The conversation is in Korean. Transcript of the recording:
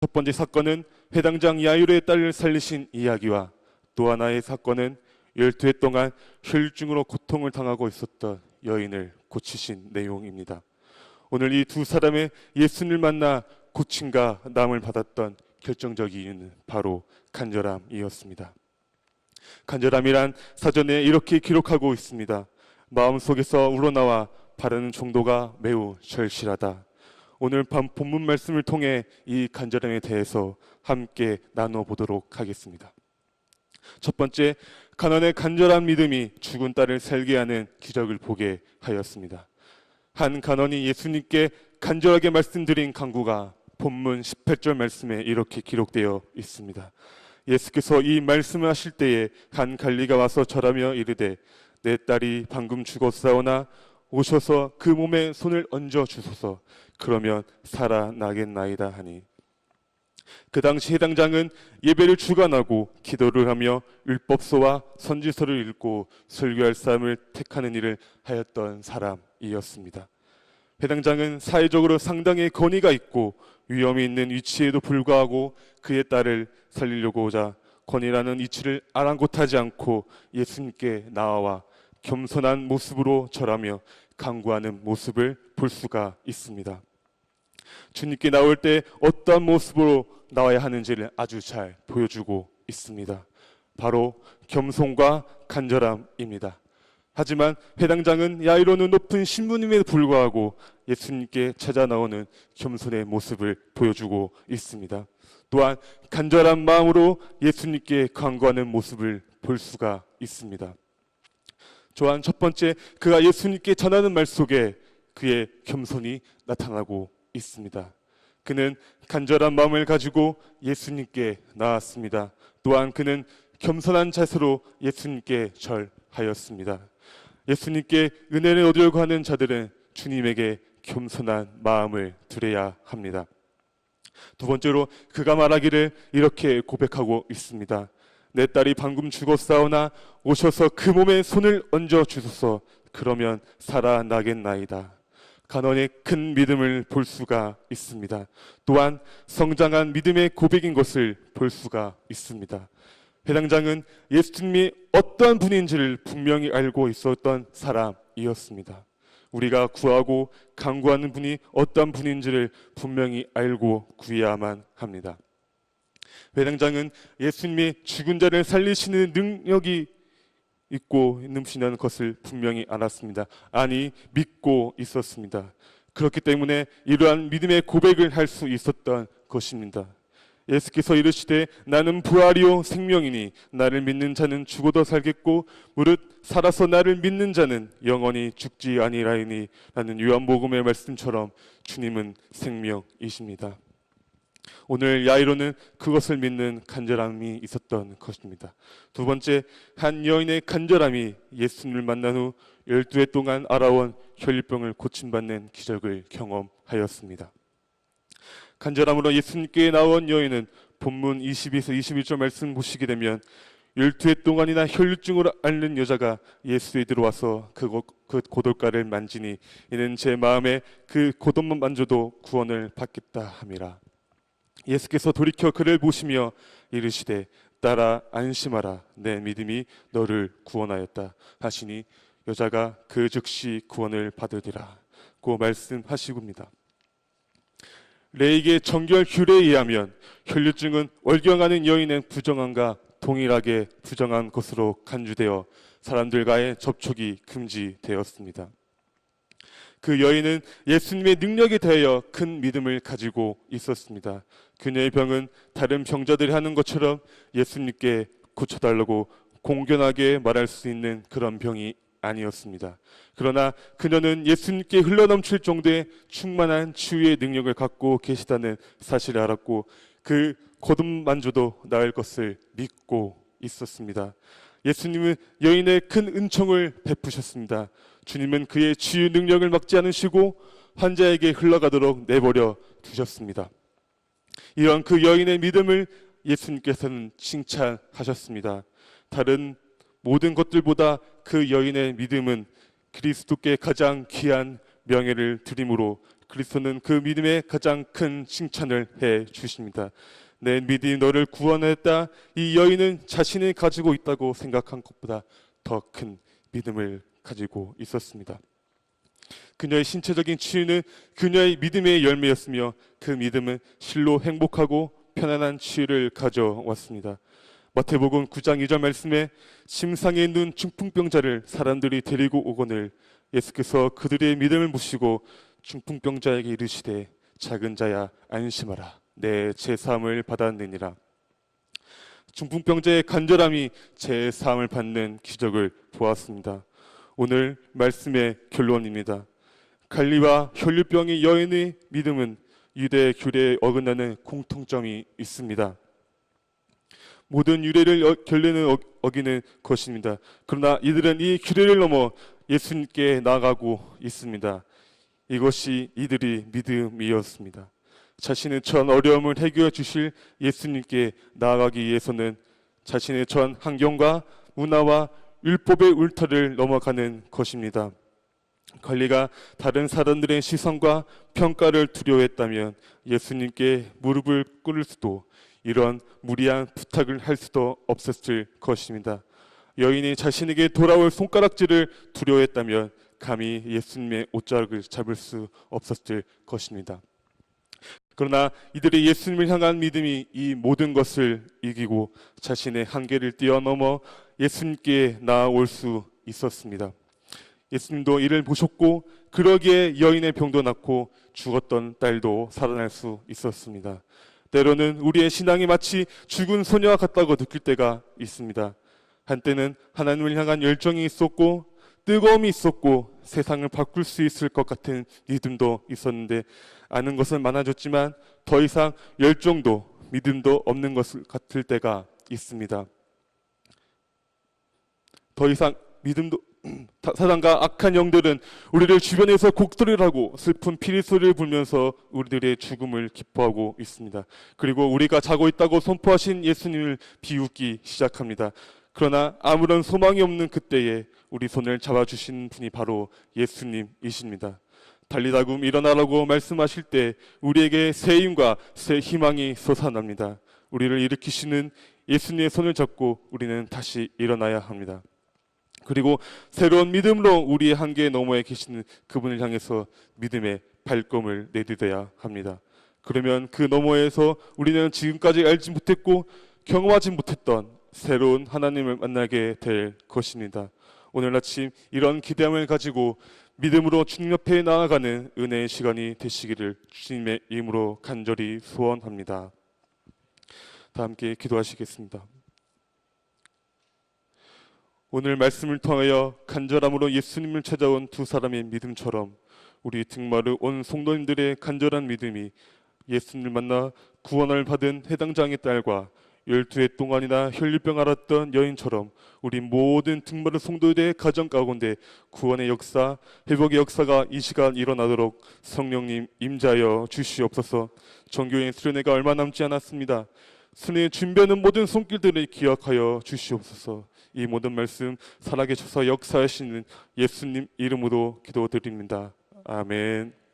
첫 번째 사건은 회당장 야이로의 딸을 살리신 이야기와 또 하나의 사건은 12해 동안 혈증으로 고통을 당하고 있었던 여인을 고치신 내용입니다. 오늘 이 두 사람의 예수님을 만나 고침과 남을 받았던 결정적인 이유는 바로 간절함이었습니다. 간절함이란 사전에 이렇게 기록하고 있습니다. 마음속에서 우러나와 바르는 정도가 매우 절실하다. 오늘 밤 본문 말씀을 통해 이 간절함에 대해서 함께 나눠보도록 하겠습니다. 첫 번째, 가난의 간절한 믿음이 죽은 딸을 살게 하는 기적을 보게 하였습니다. 한 간원이 예수님께 간절하게 말씀드린 간구가 본문 18절 말씀에 이렇게 기록되어 있습니다. 예수께서 이 말씀을 하실 때에 한 관리가 와서 절하며 이르되 내 딸이 방금 죽었사오나 오셔서 그 몸에 손을 얹어 주소서. 그러면 살아나겠나이다 하니, 그 당시 해당장은 예배를 주관하고 기도를 하며 율법서와 선지서를 읽고 설교할 사람을 택하는 일을 하였던 사람이었습니다. 해당장은 사회적으로 상당히 권위가 있고 위험이 있는 위치에도 불구하고 그의 딸을 살리려고 하자 권위라는 이치를 아랑곳하지 않고 예수님께 나와 겸손한 모습으로 절하며 간구하는 모습을 볼 수가 있습니다. 주님께 나올 때 어떠한 모습으로 나와야 하는지를 아주 잘 보여주고 있습니다. 바로 겸손과 간절함입니다. 하지만 해당장은 야이로는 높은 신부님에도 불구하고 예수님께 찾아 나오는 겸손의 모습을 보여주고 있습니다. 또한 간절한 마음으로 예수님께 간구하는 모습을 볼 수가 있습니다. 또한 첫 번째, 그가 예수님께 전하는 말 속에 그의 겸손이 나타나고 있습니다. 그는 간절한 마음을 가지고 예수님께 나왔습니다. 또한 그는 겸손한 자세로 예수님께 절하였습니다. 예수님께 은혜를 얻으려고 하는 자들은 주님에게 겸손한 마음을 드려야 합니다. 두 번째로 그가 말하기를 이렇게 고백하고 있습니다. 내 딸이 방금 죽었사오나 오셔서 그 몸에 손을 얹어 주소서. 그러면 살아나겠나이다. 간원의 큰 믿음을 볼 수가 있습니다. 또한 성장한 믿음의 고백인 것을 볼 수가 있습니다. 해당장은 예수님이 어떠한 분인지를 분명히 알고 있었던 사람이었습니다. 우리가 구하고 간구하는 분이 어떠한 분인지를 분명히 알고 구해야만 합니다. 회당장은 예수님이 죽은 자를 살리시는 능력이 있고 있는 것을 분명히 알았습니다. 아니, 믿고 있었습니다. 그렇기 때문에 이러한 믿음의 고백을 할 수 있었던 것입니다. 예수께서 이르시되 나는 부활이요 생명이니 나를 믿는 자는 죽어도 살겠고 무릇 살아서 나를 믿는 자는 영원히 죽지 아니라이니 라는 요한복음의 말씀처럼 주님은 생명이십니다. 오늘 야이로는 그것을 믿는 간절함이 있었던 것입니다. 두 번째, 한 여인의 간절함이 예수님을 만난 후 12해 동안 알아온 혈류병을 고침받는 기적을 경험하였습니다. 간절함으로 예수님께 나온 여인은 본문 22에서 21절 말씀 보시게 되면 12해 동안이나 혈류증으로 앓는 여자가 예수에 들어와서 그 고돌가를 만지니 이는 제 마음에 그 고돌만 만져도 구원을 받겠다 함이라. 예수께서 돌이켜 그를 보시며 이르시되 딸아 안심하라 내 믿음이 너를 구원하였다 하시니 여자가 그 즉시 구원을 받으리라 고 말씀하시고입니다. 레이기의 정결 규례에 의하면 혈류증은 월경하는 여인의 부정함과 동일하게 부정한 것으로 간주되어 사람들과의 접촉이 금지되었습니다. 그 여인은 예수님의 능력에 대하여 큰 믿음을 가지고 있었습니다. 그녀의 병은 다른 병자들이 하는 것처럼 예수님께 고쳐달라고 공견하게 말할 수 있는 그런 병이 아니었습니다. 그러나 그녀는 예수님께 흘러넘칠 정도의 충만한 치유의 능력을 갖고 계시다는 사실을 알았고 그 거듭만져도 나을 것을 믿고 있었습니다. 예수님은 여인의 큰 은총을 베푸셨습니다. 주님은 그의 치유 능력을 막지 않으시고 환자에게 흘러가도록 내버려 두셨습니다. 이런 그 여인의 믿음을 예수님께서는 칭찬하셨습니다. 다른 모든 것들보다 그 여인의 믿음은 그리스도께 가장 귀한 명예를 드림으로 그리스도는 그 믿음의 가장 큰 칭찬을 해 주십니다. 내 믿음이 너를 구원했다. 이 여인은 자신이 가지고 있다고 생각한 것보다 더 큰 믿음을 가지고 있었습니다. 그녀의 신체적인 치유는 그녀의 믿음의 열매였으며 그 믿음은 실로 행복하고 편안한 치유를 가져왔습니다. 마태복음 9장 2절 말씀에 심상에 있는 중풍병자를 사람들이 데리고 오거늘 예수께서 그들의 믿음을 보시고 중풍병자에게 이르시되 작은 자야 안심하라 내 제사함을 받았느니라. 중풍병자의 간절함이 제사함을 받는 기적을 보았습니다. 오늘 말씀의 결론입니다. 갈리와 혈류병의 여인의 믿음은 유대 규례에 어긋나는 공통점이 있습니다. 모든 유례를 결례는 어기는 것입니다. 그러나 이들은 이 규례를 넘어 예수님께 나아가고 있습니다. 이것이 이들의 믿음이었습니다. 자신의 처한 어려움을 해결해 주실 예수님께 나아가기 위해서는 자신의 처한 환경과 문화와 율법의 울타리를 넘어가는 것입니다. 갈리가 다른 사람들의 시선과 평가를 두려워했다면 예수님께 무릎을 꿇을 수도 이런 무리한 부탁을 할 수도 없었을 것입니다. 여인이 자신에게 돌아올 손가락질을 두려워했다면 감히 예수님의 옷자락을 잡을 수 없었을 것입니다. 그러나 이들의 예수님을 향한 믿음이 이 모든 것을 이기고 자신의 한계를 뛰어넘어 예수님께 나아올 수 있었습니다. 예수님도 이를 보셨고 그러기에 여인의 병도 낫고 죽었던 딸도 살아날 수 있었습니다. 때로는 우리의 신앙이 마치 죽은 소녀와 같다고 느낄 때가 있습니다. 한때는 하나님을 향한 열정이 있었고 뜨거움이 있었고 세상을 바꿀 수 있을 것 같은 믿음도 있었는데 아는 것은 많아졌지만 더 이상 열정도 믿음도 없는 것 같을 때가 있습니다. 더 이상 믿음도 사단과 악한 영들은 우리를 주변에서 곡소리를 하고 슬픈 피리소리를 불면서 우리들의 죽음을 기뻐하고 있습니다. 그리고 우리가 자고 있다고 선포하신 예수님을 비웃기 시작합니다. 그러나 아무런 소망이 없는 그때에 우리 손을 잡아주신 분이 바로 예수님이십니다. 달리다금 일어나라고 말씀하실 때 우리에게 새 힘과 새 희망이 솟아납니다. 우리를 일으키시는 예수님의 손을 잡고 우리는 다시 일어나야 합니다. 그리고 새로운 믿음으로 우리의 한계 너머에 계시는 그분을 향해서 믿음의 발걸음을 내딛어야 합니다. 그러면 그 너머에서 우리는 지금까지 알지 못했고 경험하지 못했던 새로운 하나님을 만나게 될 것입니다. 오늘 아침 이런 기대함을 가지고 믿음으로 주님 옆에 나아가는 은혜의 시간이 되시기를 주님의 이름으로 간절히 소원합니다. 다 함께 기도하시겠습니다. 오늘 말씀을 통하여 간절함으로 예수님을 찾아온 두 사람의 믿음처럼 우리 등마루 온 성도님들의 간절한 믿음이 예수님을 만나 구원을 받은 해당장의 딸과 12해 동안이나 혈류병 앓았던 여인처럼 우리 모든 등마루 성도들의 가정 가운데 구원의 역사, 회복의 역사가 이 시간 일어나도록 성령님 임자하여 주시옵소서. 정교인 수련회가 얼마 남지 않았습니다. 수련회 준비하는 모든 손길들을 기억하여 주시옵소서. 이 모든 말씀 살아계셔서 역사하시는 예수님 이름으로 기도드립니다. 아멘.